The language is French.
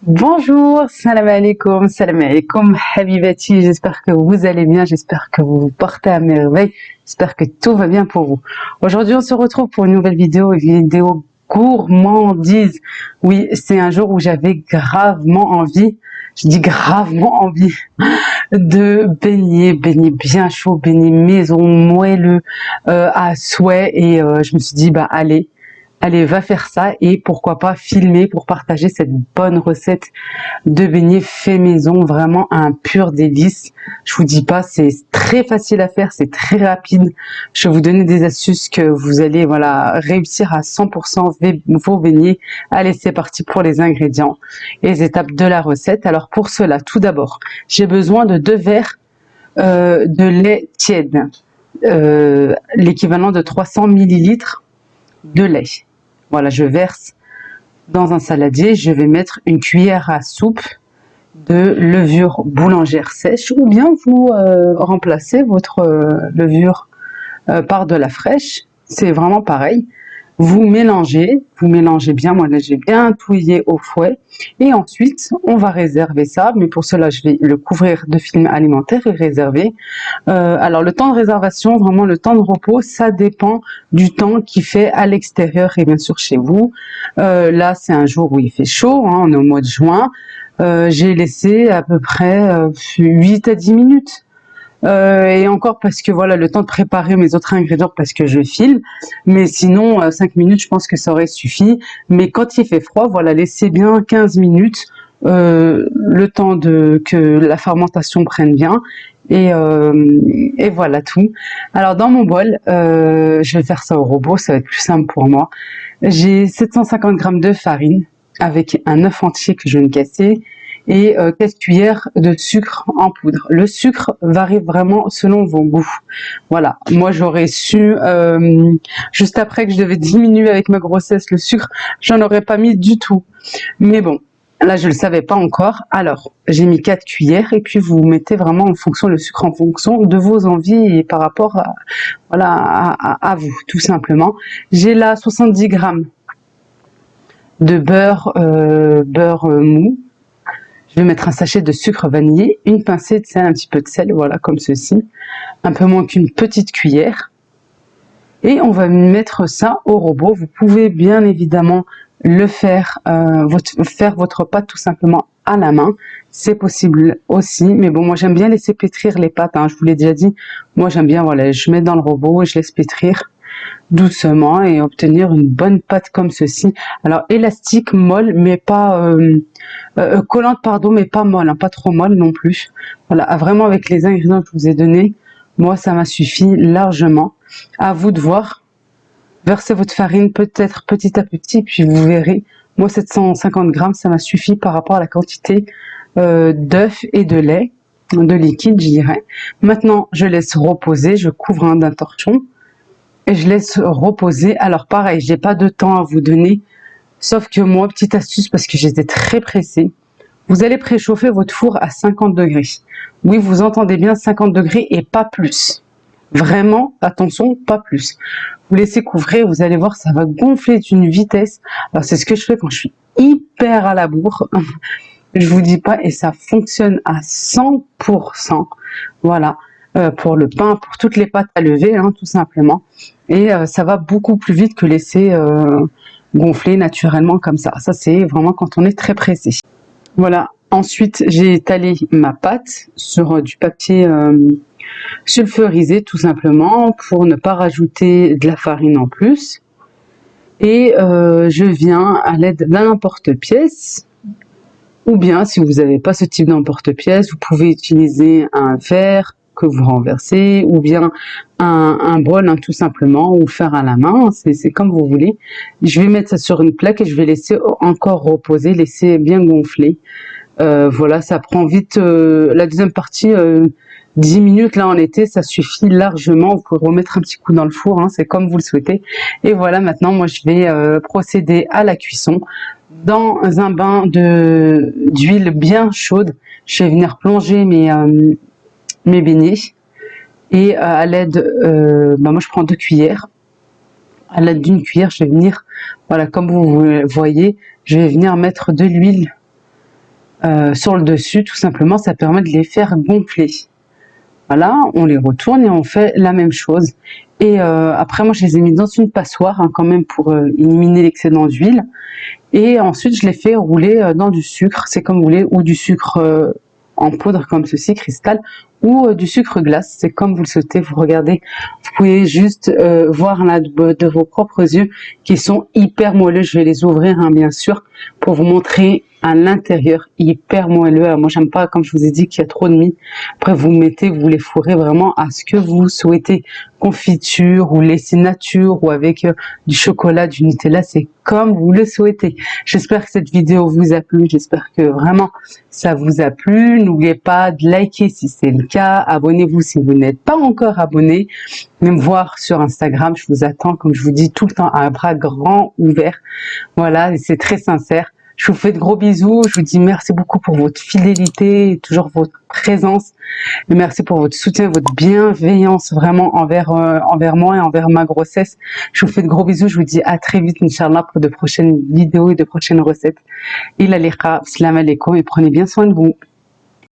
Bonjour, salam alaikum, habibati, j'espère que vous allez bien, j'espère que vous vous portez à merveille, j'espère que tout va bien pour vous. Aujourd'hui, on se retrouve pour une nouvelle vidéo, gourmandise. Oui, c'est un jour où j'avais gravement envie, je dis gravement envie, de beignets bien chaud, beignets maison, moelleux, à souhait, et je me suis dit, bah allez, va faire ça et pourquoi pas filmer pour partager cette bonne recette de beignets fait maison, vraiment un pur délice. Je vous dis pas, c'est très facile à faire, c'est très rapide. Je vais vous donner des astuces que vous allez réussir à 100% vos beignets. Allez, c'est parti pour les ingrédients et les étapes de la recette. Alors pour cela, tout d'abord, j'ai besoin de 2 verres de lait tiède, l'équivalent de 300 millilitres de lait. Voilà, je verse dans un saladier, je vais mettre une cuillère à soupe de levure boulangère sèche ou bien vous remplacez votre levure par de la fraîche, c'est vraiment pareil. Vous mélangez bien, moi là j'ai bien touillé au fouet et ensuite on va réserver ça, mais pour cela je vais le couvrir de film alimentaire et réserver. Alors le temps de réservation, vraiment le temps de repos, ça dépend du temps qu'il fait à l'extérieur et bien sûr chez vous. Là c'est un jour où il fait chaud, hein, on est au mois de juin. J'ai laissé à peu près 8 à 10 minutes. Et encore parce que voilà, le temps de préparer mes autres ingrédients parce que je filme. Mais sinon, 5 minutes, je pense que ça aurait suffi. Mais quand il fait froid, voilà, laissez bien 15 minutes, le temps que la fermentation prenne bien. Et voilà tout. Alors dans mon bol, je vais faire ça au robot, ça va être plus simple pour moi. J'ai 750 grammes de farine avec un œuf entier que je viens de casser et 4 cuillères de sucre en poudre. Le sucre varie vraiment selon vos goûts. Voilà, moi j'aurais su, juste après que je devais diminuer avec ma grossesse le sucre, j'en aurais pas mis du tout. Mais bon, là je le savais pas encore. Alors, j'ai mis 4 cuillères et puis vous mettez vraiment en fonction le sucre en fonction de vos envies et par rapport à, voilà, à vous, tout simplement. J'ai là 70 grammes de beurre mou. Je vais mettre un sachet de sucre vanillé, une pincée de sel, un petit peu de sel, voilà, comme ceci. Un peu moins qu'une petite cuillère. Et on va mettre ça au robot. Vous pouvez bien évidemment le faire, faire votre pâte tout simplement à la main. C'est possible aussi. Mais bon, moi j'aime bien laisser pétrir les pâtes, hein, je vous l'ai déjà dit. Moi j'aime bien, voilà, je mets dans le robot et je laisse pétrir doucement et obtenir une bonne pâte comme ceci. Alors élastique, molle, mais pas collante, pardon, mais pas molle, hein, pas trop molle non plus. Voilà, vraiment avec les ingrédients que je vous ai donnés, moi ça m'a suffi largement. À vous de voir. Versez votre farine peut-être petit à petit, puis vous verrez. Moi 750 grammes, ça m'a suffi par rapport à la quantité d'œufs et de lait, de liquide, je dirais. Maintenant, je laisse reposer, je couvre d'un torchon et je laisse reposer. Alors pareil, j'ai pas de temps à vous donner, sauf que moi, petite astuce, parce que j'étais très pressée, vous allez préchauffer votre four à 50 degrés. Oui, vous entendez bien, 50 degrés et pas plus. Vraiment, attention, pas plus. Vous laissez couvrir, vous allez voir, ça va gonfler d'une vitesse. Alors c'est ce que je fais quand je suis hyper à la bourre. Je vous dis pas, et ça fonctionne à 100%. Voilà. Pour le pain, pour toutes les pâtes à lever, hein, tout simplement. Et ça va beaucoup plus vite que laisser gonfler naturellement comme ça. Ça, c'est vraiment quand on est très pressé. Voilà. Ensuite, j'ai étalé ma pâte sur du papier sulfurisé, tout simplement, pour ne pas rajouter de la farine en plus. Et je viens à l'aide d'un emporte-pièce. Ou bien, si vous n'avez pas ce type d'emporte-pièce, vous pouvez utiliser un verre que vous renversez, ou bien un bol, hein, tout simplement, ou faire à la main, c'est comme vous voulez. Je vais mettre ça sur une plaque et je vais laisser encore reposer, laisser bien gonfler. Voilà, ça prend vite. La deuxième partie, 10 minutes, là en été, ça suffit largement. Vous pouvez remettre un petit coup dans le four, hein, c'est comme vous le souhaitez. Et voilà, maintenant, moi, je vais procéder à la cuisson. Dans un bain d'huile bien chaude, je vais venir plonger mes beignets. Et à l'aide, moi je prends 2 cuillères. À l'aide d'une cuillère, je vais venir, voilà, comme vous voyez, je vais venir mettre de l'huile sur le dessus, tout simplement, ça permet de les faire gonfler. Voilà, on les retourne et on fait la même chose. Et après, moi, je les ai mis dans une passoire, hein, quand même, pour éliminer l'excédent d'huile. Et ensuite, je les fais rouler dans du sucre, c'est comme vous voulez, ou du sucre en poudre, comme ceci, cristal, ou du sucre glace, c'est comme vous le souhaitez. Vous regardez, vous pouvez juste voir là de vos propres yeux qui sont hyper moelleux. Je vais les ouvrir, hein, bien sûr, pour vous montrer à l'intérieur, hyper moelleux. Alors, moi, j'aime pas, comme je vous ai dit, qu'il y a trop de mie. Après, vous mettez, vous les fourrez vraiment à ce que vous souhaitez. Confiture ou laissez nature ou avec du chocolat, du Nutella, c'est comme vous le souhaitez. J'espère que cette vidéo vous a plu. J'espère que vraiment ça vous a plu. N'oubliez pas de liker si c'est le cas. Abonnez-vous si vous n'êtes pas encore abonné. Même voir sur Instagram. Je vous attends, comme je vous dis, tout le temps à un bras grand ouvert. Voilà, et c'est très sincère. Je vous fais de gros bisous. Je vous dis merci beaucoup pour votre fidélité et toujours votre présence. Et merci pour votre soutien, votre bienveillance vraiment envers moi et envers ma grossesse. Je vous fais de gros bisous. Je vous dis à très vite, Inch'Allah, pour de prochaines vidéos et de prochaines recettes. Il a liqa, salam alaikum et prenez bien soin de vous.